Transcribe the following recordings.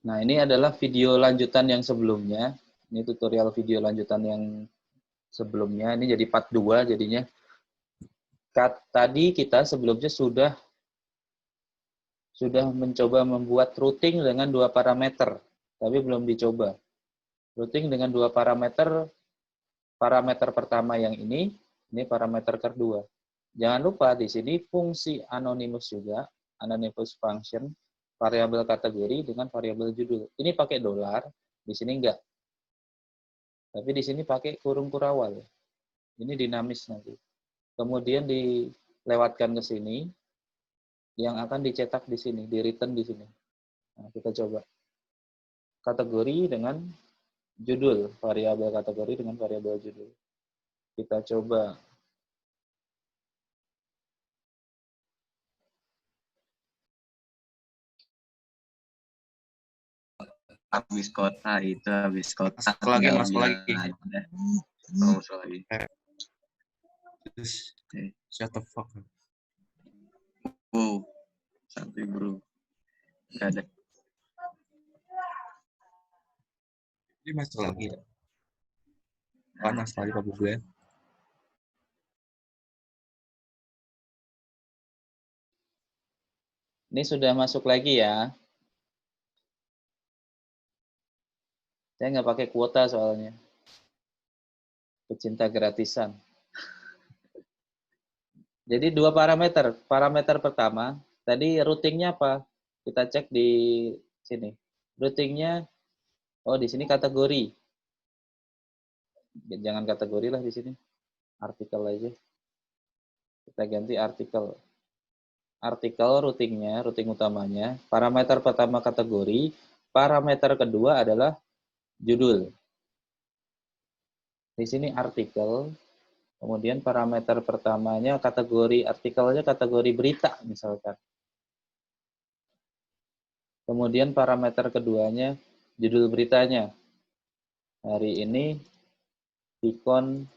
Nah, ini adalah video lanjutan yang sebelumnya. Ini tutorial video lanjutan yang sebelumnya. Ini jadi part 2 jadinya. Tadi kita sebelumnya sudah mencoba membuat routing dengan 2 parameter, tapi belum dicoba. Routing dengan 2 parameter, parameter pertama yang ini parameter kedua. Jangan lupa di sini fungsi anonymous juga, anonymous function, variabel kategori dengan variabel judul. Ini pakai dolar, di sini enggak. Tapi di sini pakai kurung kurawal. Ini dinamis nanti. Kemudian dilewatkan ke sini, yang akan dicetak di sini, di return di sini. Nah, kita coba. Kategori dengan judul, variabel kategori dengan variabel judul. Kita coba. Habis kota itu, habis kota. Masuk lagi. Masuk lagi. Shut the fuck up. Wow, santai bro. Gak ada. Ini masuk lagi ya? Panas lagi Pak Google. Ini sudah masuk lagi ya. Saya nggak pakai kuota soalnya. Pecinta gratisan. Jadi 2 parameter. Parameter pertama, tadi routingnya apa? Kita cek di sini. Routingnya, oh di sini kategori. Jangan kategori lah di sini. Artikel aja. Kita ganti artikel. Artikel routingnya, routing utamanya. Parameter pertama kategori. Parameter kedua adalah judul. Di sini artikel. Kemudian parameter pertamanya kategori artikelnya kategori berita misalkan. Kemudian parameter keduanya judul beritanya. Hari ini Vicon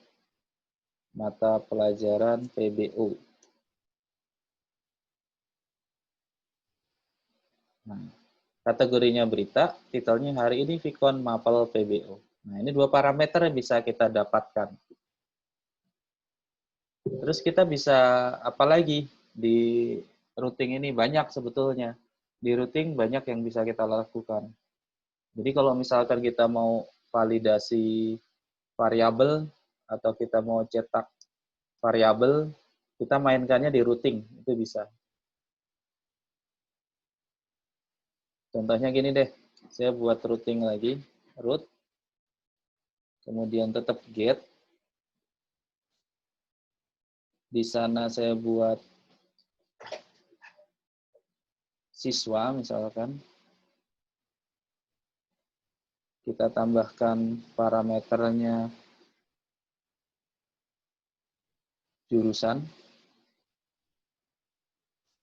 mata pelajaran PBO. Nah, kategorinya berita, titelnya hari ini Vicon mapel PBO. Nah, ini 2 parameter yang bisa kita dapatkan. Terus kita bisa apa lagi di routing ini? Banyak sebetulnya. Di routing banyak yang bisa kita lakukan. Jadi kalau misalkan kita mau validasi variabel atau kita mau cetak variabel, kita mainkannya di routing, itu bisa. Contohnya gini deh, saya buat routing lagi, root, kemudian tetap get. Di sana saya buat siswa misalkan. Kita tambahkan parameternya jurusan.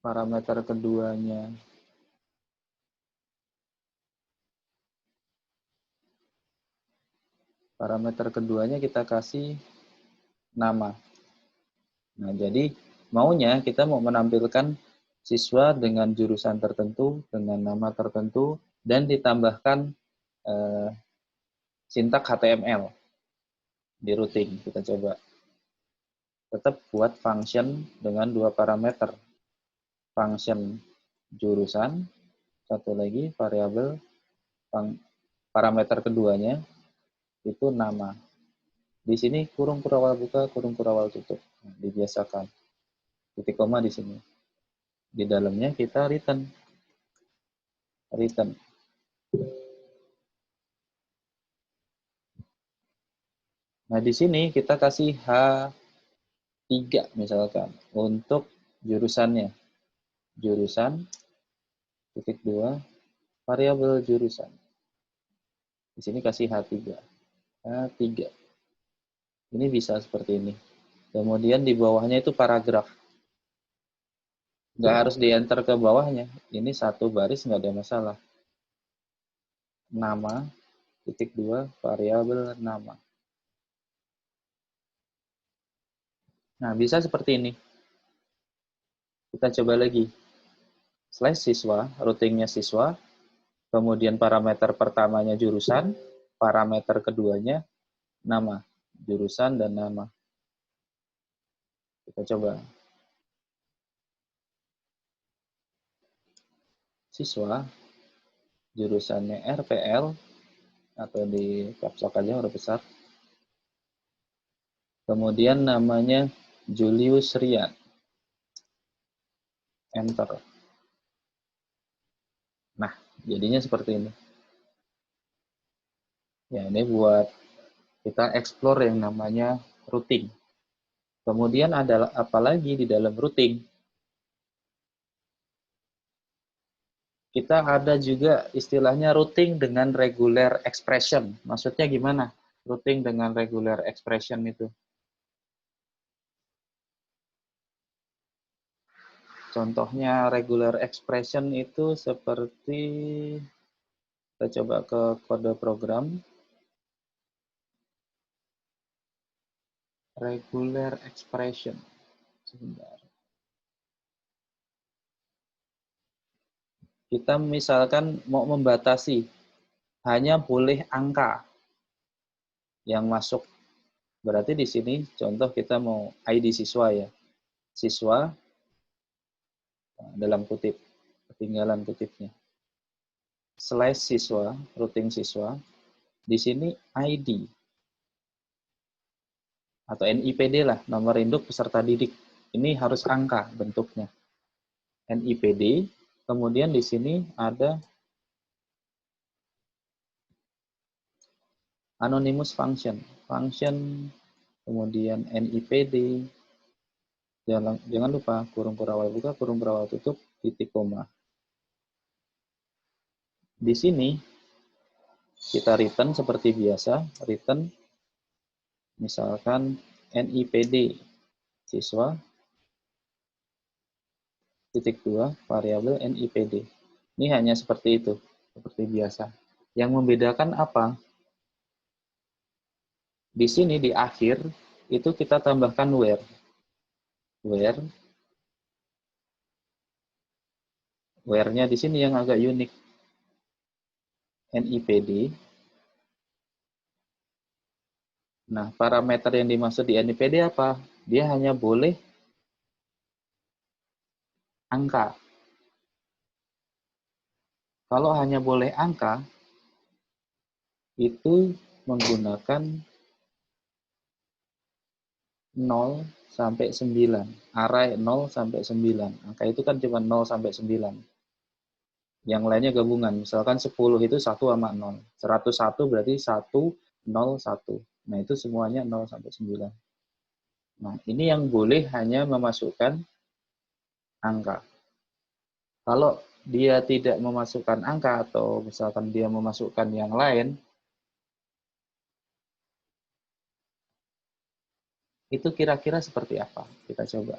Parameter keduanya kita kasih nama. Nah, jadi maunya kita mau menampilkan siswa dengan jurusan tertentu, dengan nama tertentu, dan ditambahkan sintak HTML di routing. Kita coba. Tetap buat function dengan 2 parameter. Function jurusan, satu lagi variabel, parameter keduanya, itu nama. Di sini kurung kurawal buka, kurung kurawal tutup. Nah, dibiasakan. Titik koma di sini. Di dalamnya kita return. Nah, di sini kita kasih H3 misalkan untuk jurusannya. Jurusan, titik 2, variabel jurusan. Di sini kasih H3. H3. Ini bisa seperti ini. Kemudian di bawahnya itu paragraf. Nggak harus di-enter ke bawahnya. Ini satu baris nggak ada masalah. Nama, titik 2, variabel nama. Nah, bisa seperti ini. Kita coba lagi. Slash siswa, routingnya siswa. Kemudian parameter pertamanya jurusan, parameter keduanya nama, jurusan dan nama. Kita coba. Siswa, jurusannya RPL, atau di caps lock aja huruf besar. Kemudian namanya Julius Rian. Enter. Nah, jadinya seperti ini. Ya, ini buat kita explore yang namanya routing. Kemudian ada apa lagi di dalam routing? Kita ada juga istilahnya routing dengan regular expression. Maksudnya gimana? Routing dengan regular expression itu. Contohnya regular expression itu seperti, kita coba ke kode program. Regular expression. Sebentar. Kita misalkan mau membatasi, hanya boleh angka yang masuk. Berarti di sini contoh kita mau ID siswa ya. Siswa dalam kutip, ketinggalan kutipnya. Slash siswa, routing siswa. Di sini ID atau NIPD lah, nomor induk peserta didik. Ini harus angka bentuknya. NIPD, kemudian di sini ada anonymous function. Function, kemudian NIPD, jangan lupa kurung kurawal buka, kurung kurawal tutup, titik koma. Di sini kita return seperti biasa, return misalkan NIPD siswa, titik 2, variabel NIPD. Ini hanya seperti itu, seperti biasa. Yang membedakan apa? Di sini di akhir, itu kita tambahkan where. Where-nya di sini yang agak unik. NIPD. Nah, parameter yang dimaksud di NIPD apa? Dia hanya boleh angka. Kalau hanya boleh angka, itu menggunakan 0 sampai 9. Array 0 sampai 9. Angka itu kan cuma 0 sampai 9. Yang lainnya gabungan. Misalkan 10 itu 1 sama 0. 101 berarti 1, 0, 1. Nah, itu semuanya 0 sampai 9. Nah, ini yang boleh hanya memasukkan angka. Kalau dia tidak memasukkan angka atau misalkan dia memasukkan yang lain, itu kira-kira seperti apa? Kita coba.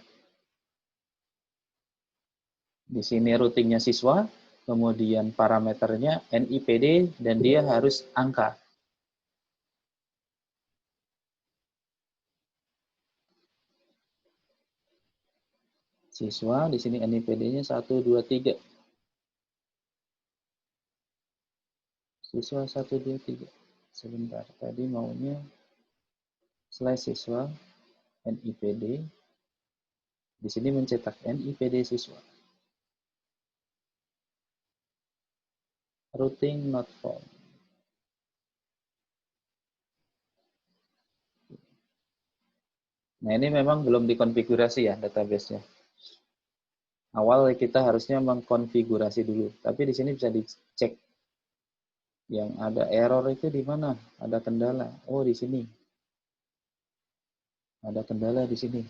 Di sini routingnya siswa, kemudian parameternya NIPD, dan dia harus angka. Siswa, di sini NIPD-nya 1, 2, 3. Siswa 1, 2, 3. Sebentar, tadi maunya slash siswa, NIPD. Di sini mencetak NIPD siswa. Routing not found. Nah, ini memang belum dikonfigurasi ya database-nya. Awal kita harusnya mengkonfigurasi dulu, tapi di sini bisa dicek. Yang ada error itu di mana? Ada kendala. Oh, di sini. Ada kendala di sini.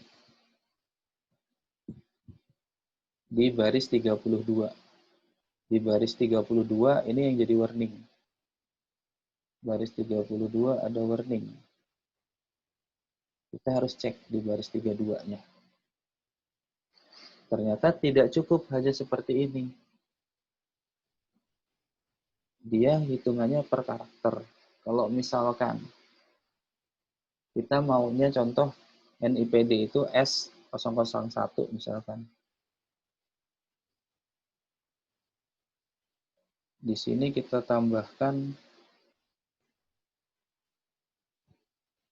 Di baris 32. Di baris 32 ini yang jadi warning. Baris 32 ada warning. Kita harus cek di baris 32-nya. Ternyata tidak cukup hanya seperti ini. Dia hitungannya per karakter. Kalau misalkan kita maunya contoh NIPD itu S001 misalkan. Di sini kita tambahkan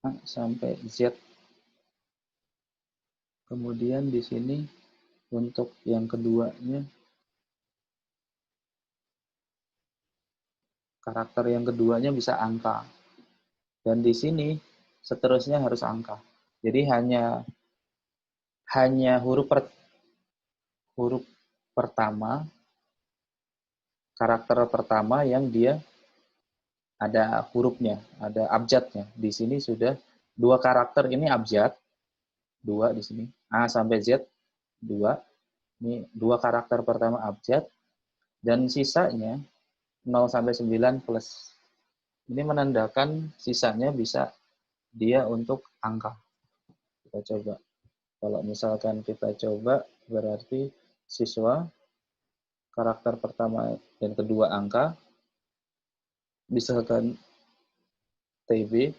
A sampai Z. Kemudian di sini untuk yang keduanya, karakter yang keduanya bisa angka. Dan di sini seterusnya harus angka. Jadi hanya huruf pertama, karakter pertama yang dia ada hurufnya, ada abjadnya. Di sini sudah 2 karakter ini abjad, 2 di sini. A sampai Z, 2. Ini 2 karakter pertama abjad, dan sisanya 0 sampai 9 plus. Ini menandakan sisanya bisa dia untuk angka. Kita coba. Kalau misalkan kita coba, berarti siswa karakter pertama dan kedua angka, misalkan TB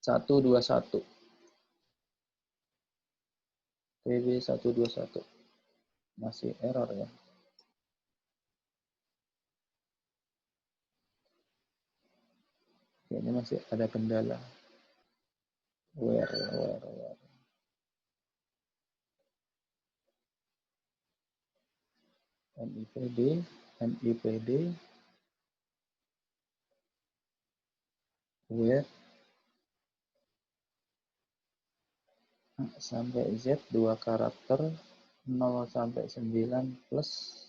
121. TB 121. Masih error ya. Ini masih ada kendala. Where. NIPD, where A sampai Z 2 karakter, 0 sampai 9 plus.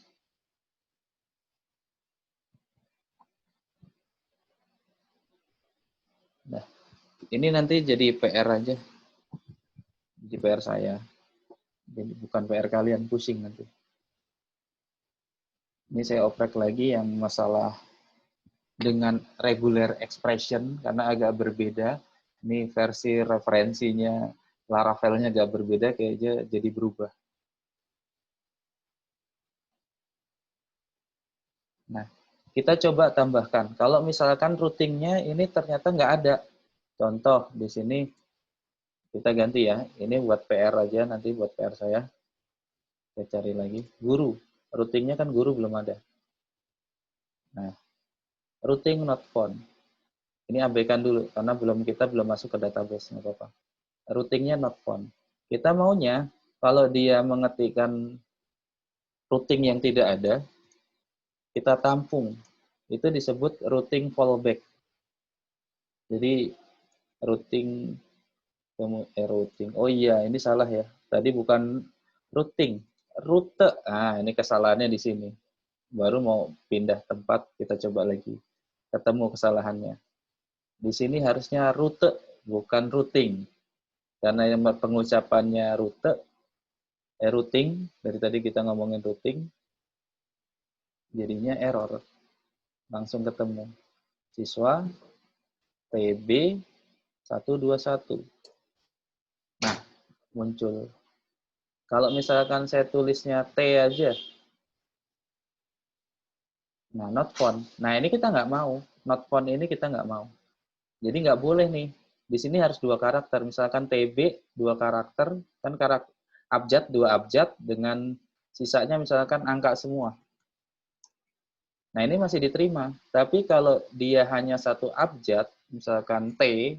Nah, ini nanti jadi PR aja. Jadi PR saya. Jadi bukan PR kalian, pusing nanti. Ini saya oprek lagi yang masalah dengan regular expression, karena agak berbeda. Ini versi referensinya, Laravel-nya agak berbeda, kayaknya jadi berubah. Nah, kita coba tambahkan. Kalau misalkan routingnya ini ternyata nggak ada. Contoh, di sini kita ganti ya. Ini buat PR aja, nanti buat PR saya. Saya cari lagi. Guru. Routingnya kan guru belum ada. Nah, routing not found. Ini abaikan dulu, karena kita belum masuk ke database. Nggak apa-apa. Routingnya not found. Kita maunya, kalau dia mengetikkan routing yang tidak ada, kita tampung. Itu disebut routing fallback. Jadi, routing. Oh iya, ini salah ya. Tadi bukan routing, rute. Nah, ini kesalahannya di sini. Baru mau pindah tempat, kita coba lagi. Ketemu kesalahannya. Di sini harusnya rute, bukan routing. Karena yang pengucapannya routing, dari tadi kita ngomongin routing, jadinya error. Langsung ketemu. Siswa TB 121. Nah, muncul. Kalau misalkan saya tulisnya T aja, nah not found. Nah ini kita nggak mau. Not found ini kita nggak mau. Jadi nggak boleh nih. Di sini harus 2 karakter. Misalkan TB 2 karakter, kan karakter abjad 2 abjad dengan sisanya misalkan angka semua. Nah ini masih diterima. Tapi kalau dia hanya 1 abjad, misalkan T,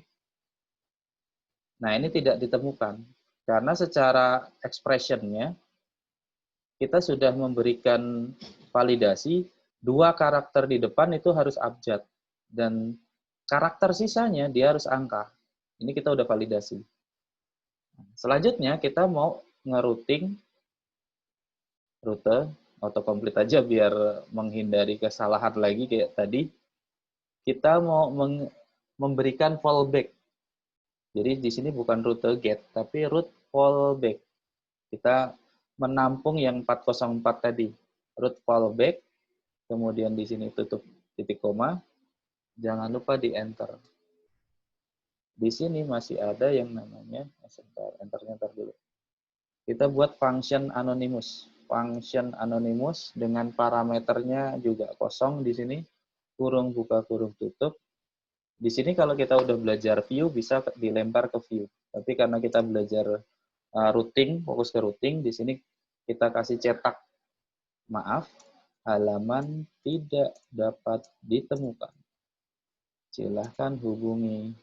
nah ini tidak ditemukan. Karena secara expression-nya, kita sudah memberikan validasi 2 karakter di depan itu harus abjad. Dan karakter sisanya dia harus angka. Ini kita udah validasi. Selanjutnya kita mau ngerouting rute, autocomplete aja biar menghindari kesalahan lagi kayak tadi. Kita mau memberikan fallback. Jadi di sini bukan rute get, tapi route fallback. Kita menampung yang 404 tadi. Route fallback, kemudian di sini tutup titik koma. Jangan lupa di enter. Di sini masih ada yang namanya, enternya dulu. Kita buat function anonymous. Function anonymous dengan parameternya juga kosong di sini. Kurung buka, kurung tutup. Di sini kalau kita udah belajar view, bisa dilempar ke view. Tapi karena kita belajar routing, fokus ke routing, di sini kita kasih cetak. Maaf, halaman tidak dapat ditemukan. Silahkan hubungi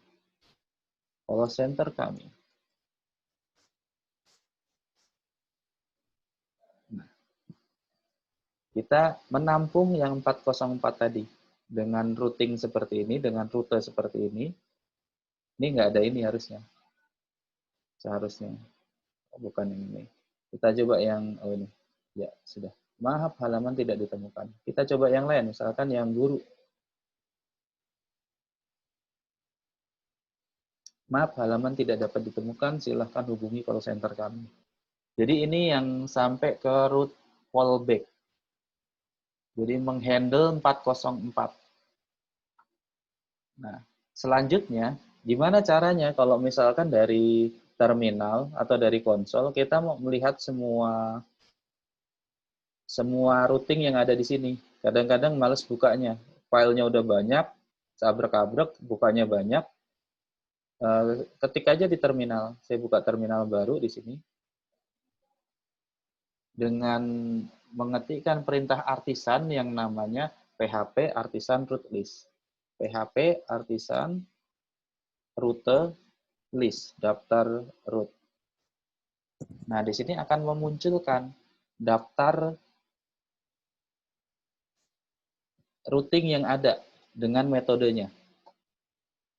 call center kami. Nah, kita menampung yang 404 tadi dengan routing seperti ini, dengan rute seperti ini. Ini nggak ada ini harusnya. Seharusnya. Bukan yang ini. Kita coba yang, oh ini. Ya, sudah. Maaf, halaman tidak ditemukan. Kita coba yang lain, misalkan yang guru. Maaf, halaman tidak dapat ditemukan, silahkan hubungi call center kami. Jadi ini yang sampai ke root fallback. Jadi menghandle 404. Nah, selanjutnya, gimana caranya kalau misalkan dari terminal atau dari konsol, kita mau melihat semua routing yang ada di sini. Kadang-kadang males bukanya. Filenya udah banyak, sabrek-abrek, bukanya banyak. Ketik aja di terminal. Saya buka terminal baru di sini. Dengan mengetikkan perintah artisan yang namanya php artisan root list. php artisan rute list, daftar root. Nah, di sini akan memunculkan daftar routing yang ada dengan metodenya.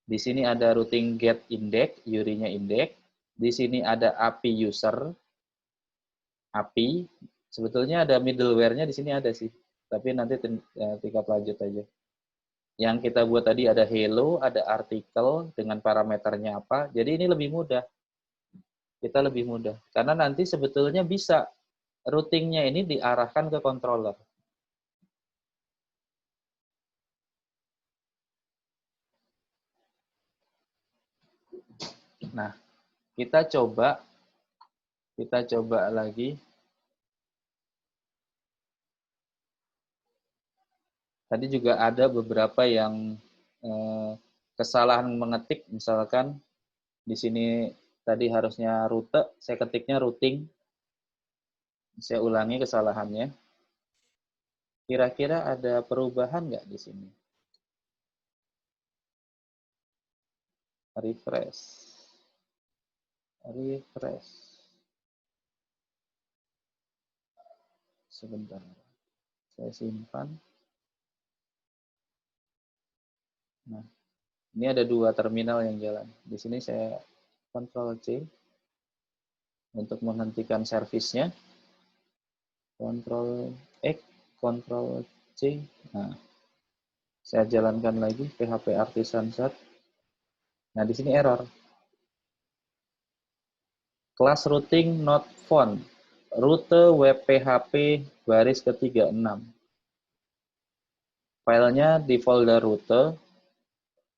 Di sini ada routing get index, URI-nya index. Di sini ada API user, API. Sebetulnya ada middleware-nya di sini ada sih, tapi nanti tingkat lanjut aja. Yang kita buat tadi ada hello, ada artikel dengan parameternya apa. Jadi ini lebih mudah. Kita lebih mudah. Karena nanti sebetulnya bisa routingnya ini diarahkan ke controller. Nah, kita coba lagi. Tadi juga ada beberapa yang kesalahan mengetik, misalkan di sini tadi harusnya rute, saya ketiknya routing. Saya ulangi kesalahannya. Kira-kira ada perubahan nggak di sini? Refresh. Sebentar. Saya simpan. Nah, ini ada dua terminal yang jalan. Di sini saya Ctrl+C untuk menghentikan servisnya. Ctrl+X, Ctrl+C. Nah, saya jalankan lagi PHP artisan set. Nah, di sini error. Class routing not found. Rute web PHP baris ke-36. Filenya di folder rute.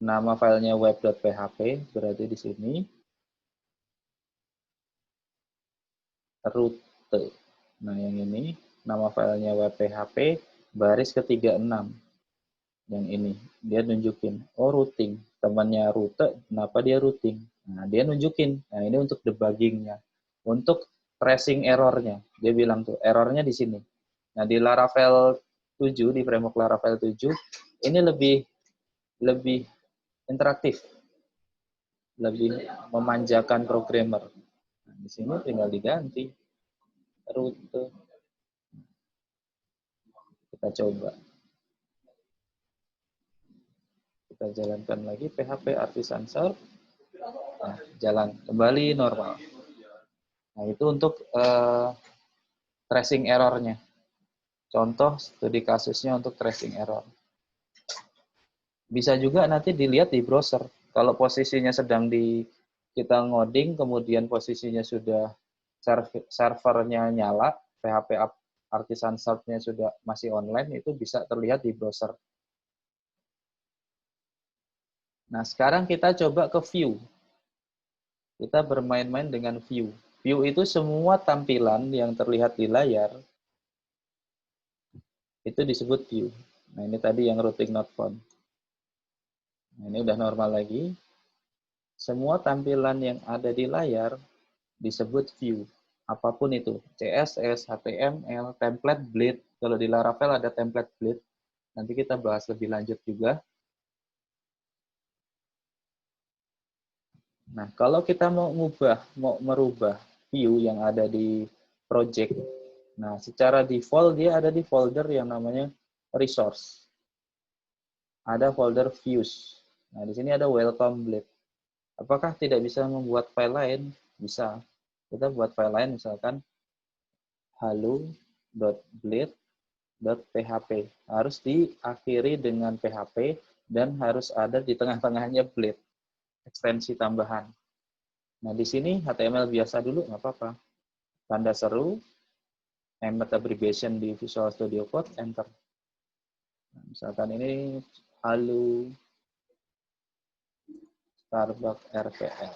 Nama filenya web.php, berarti di sini. Rute. Nah, yang ini, nama filenya web.php, baris ke-36. Yang ini, dia nunjukin, oh routing. Temannya rute, kenapa dia routing? Nah, dia nunjukin. Nah, ini untuk debuggingnya. Untuk tracing errornya. Dia bilang tuh, errornya di sini. Nah, di Laravel 7, di framework Laravel 7, ini lebih interaktif, lebih memanjakan programmer. Nah, di sini tinggal diganti rute. Kita coba. Kita jalankan lagi PHP artisan serve. Nah, jalan kembali normal. Nah, itu untuk tracing errornya. Contoh studi kasusnya untuk tracing error. Bisa juga nanti dilihat di browser. Kalau posisinya sedang kita ngoding, kemudian posisinya sudah servernya nyala, PHP artisan serve-nya sudah masih online, itu bisa terlihat di browser. Nah, sekarang kita coba ke view. Kita bermain-main dengan view. View itu semua tampilan yang terlihat di layar, itu disebut view. Nah, ini tadi yang routing not found. Nah, ini udah normal lagi. Semua tampilan yang ada di layar disebut view. apapun itu, CSS, HTML, template Blade. Kalau di Laravel ada template Blade. Nanti kita bahas lebih lanjut juga. Nah, kalau kita mau merubah view yang ada di project, nah secara default dia ada di folder yang namanya resource. Ada folder views. Nah, di sini ada welcome Blade. Apakah tidak bisa membuat file lain? Bisa. Kita buat file lain misalkan hello.blade.php. Harus diakhiri dengan PHP dan harus ada di tengah-tengahnya Blade, ekstensi tambahan. Nah, di sini HTML biasa dulu, nggak apa-apa. Tanda seru, Emmet abbreviation di Visual Studio Code, enter. Nah, misalkan ini halo Starbucks RPL.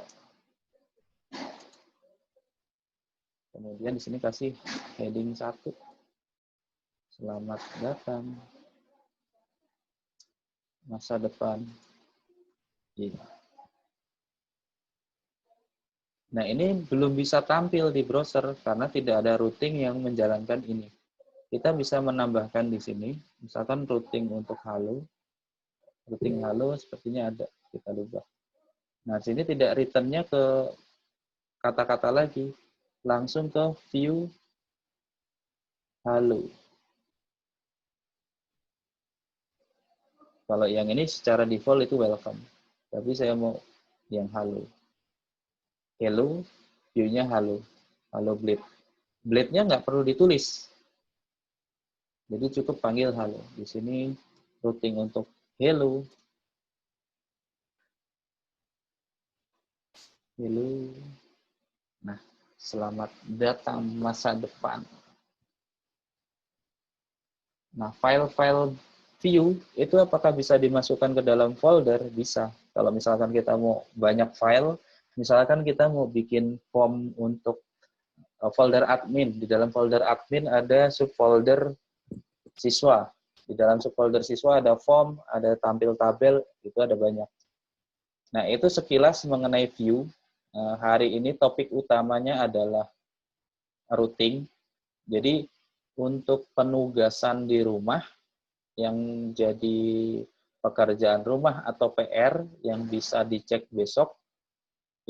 Kemudian di sini kasih heading 1. Selamat datang masa depan. Iya. Nah, ini belum bisa tampil di browser karena tidak ada routing yang menjalankan ini. Kita bisa menambahkan di sini, misalkan routing untuk halo. Routing halo sepertinya ada, kita ubah. Nah, sini tidak return-nya ke kata-kata lagi, langsung ke view halo. Kalau yang ini secara default itu welcome, tapi saya mau yang halo. Hello, view-nya halo, halo Blade. Blade-nya nggak perlu ditulis, jadi cukup panggil halo. Di sini routing untuk hello. Hello. Nah, selamat datang masa depan. Nah, file-file view itu apakah bisa dimasukkan ke dalam folder? Bisa. Kalau misalkan kita mau banyak file, misalkan kita mau bikin form untuk folder admin. Di dalam folder admin ada subfolder siswa. Di dalam subfolder siswa ada form, ada tampil tabel, itu ada banyak. Nah, itu sekilas mengenai view. Hari ini topik utamanya adalah routing. Jadi untuk penugasan di rumah yang jadi pekerjaan rumah atau PR yang bisa dicek besok,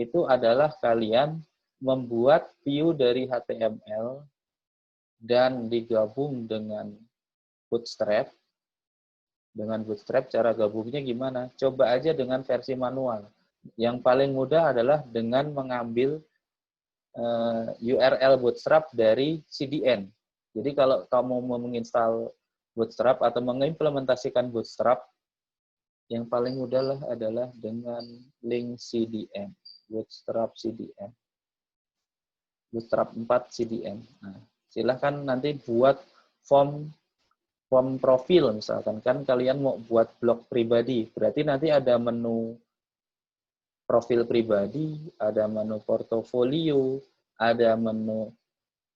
itu adalah kalian membuat view dari HTML dan digabung dengan Bootstrap. Dengan Bootstrap cara gabungnya gimana? Coba aja dengan versi manual. Yang paling mudah adalah dengan mengambil URL Bootstrap dari CDN. Jadi kalau kamu mau menginstal Bootstrap atau mengimplementasikan Bootstrap, yang paling mudah adalah dengan link CDN, Bootstrap CDN, Bootstrap 4 CDN. Nah, silahkan nanti buat form profil misalkan, kan kalian mau buat blog pribadi, berarti nanti ada menu profil pribadi, ada menu portofolio, ada menu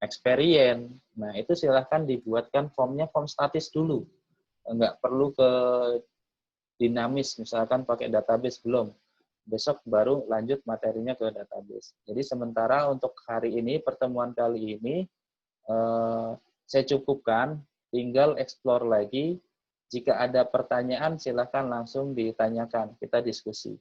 experience. Nah, itu silahkan dibuatkan formnya form statis dulu. Enggak perlu ke dinamis, misalkan pakai database belum. Besok baru lanjut materinya ke database. Jadi sementara untuk hari ini, pertemuan kali ini, saya cukupkan, tinggal explore lagi. Jika ada pertanyaan, silahkan langsung ditanyakan, kita diskusi.